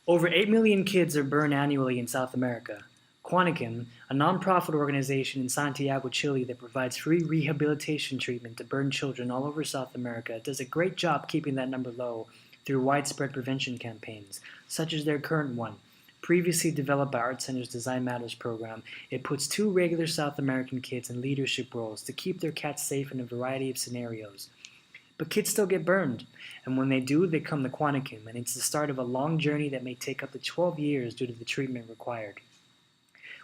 Over 8 million kids are burned annually in South America. COANIQUEM, a nonprofit organization in Santiago, Chile that provides free rehabilitation treatment to burned children all over South America, does a great job keeping that number low through widespread prevention campaigns, such as their current one. Previously developed by ArtCenter's Design Matters program, it puts two regular South American kids in leadership roles to keep their cats safe in a variety of scenarios. But kids still get burned, and when they do, they come to COANIQUEM, and it's the start of a long journey that may take up to 12 years due to the treatment required.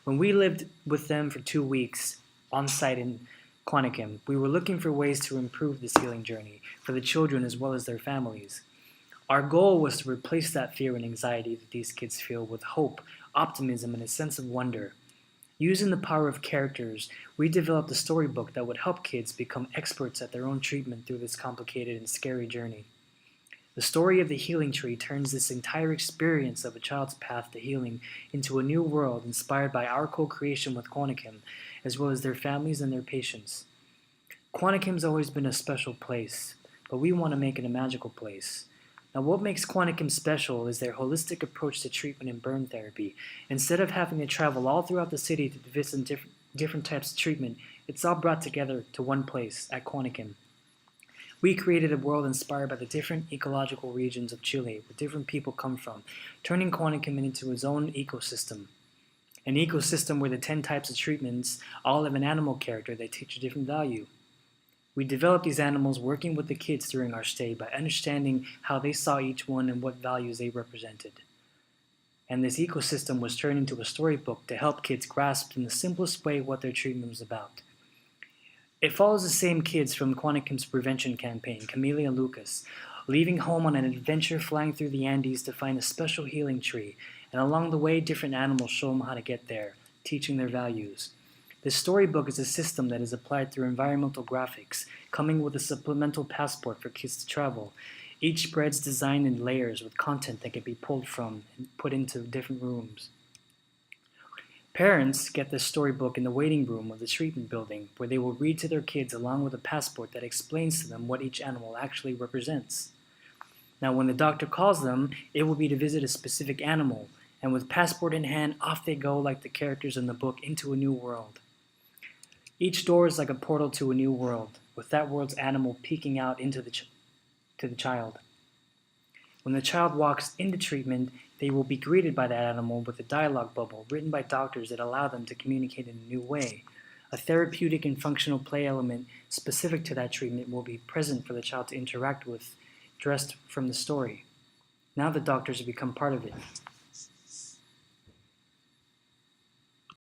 When we lived with them for 2 weeks on site in COANIQUEM, we were looking for ways to improve this healing journey for the children as well as their families. Our goal was to replace that fear and anxiety that these kids feel with hope, optimism, and a sense of wonder. Using the power of characters, we developed a storybook that would help kids become experts at their own treatment through this complicated and scary journey. The story of the healing tree turns this entire experience of a child's path to healing into a new world inspired by our co-creation with COANIQUEM, as well as their families and their patients. COANIQUEM's always been a special place, but we want to make it a magical place. Now, what makes COANIQUEM special is their holistic approach to treatment and burn therapy. Instead of having to travel all throughout the city to visit different types of treatment, it's all brought together to one place at COANIQUEM. We created a world inspired by the different ecological regions of Chile where different people come from, turning COANIQUEM into its own ecosystem. An ecosystem where the 10 types of treatments all have an animal character that teach a different value. We developed these animals working with the kids during our stay by understanding how they saw each one and what values they represented. And this ecosystem was turned into a storybook to help kids grasp in the simplest way what their treatment was about. It follows the same kids from COANIQUEM's prevention campaign, Camila and Lucas, leaving home on an adventure flying through the Andes to find a special healing tree, and along the way different animals show them how to get there, teaching their values. This storybook is a system that is applied through environmental graphics, coming with a supplemental passport for kids to travel. Each spread's designed in layers with content that can be pulled from and put into different rooms. Parents get this storybook in the waiting room of the treatment building, where they will read to their kids along with a passport that explains to them what each animal actually represents. Now, when the doctor calls them, it will be to visit a specific animal, and with passport in hand, off they go like the characters in the book into a new world. Each door is like a portal to a new world, with that world's animal peeking out into to the child. When the child walks into treatment, they will be greeted by that animal with a dialogue bubble written by doctors that allow them to communicate in a new way. A therapeutic and functional play element specific to that treatment will be present for the child to interact with, dressed from the story. Now the doctors have become part of it.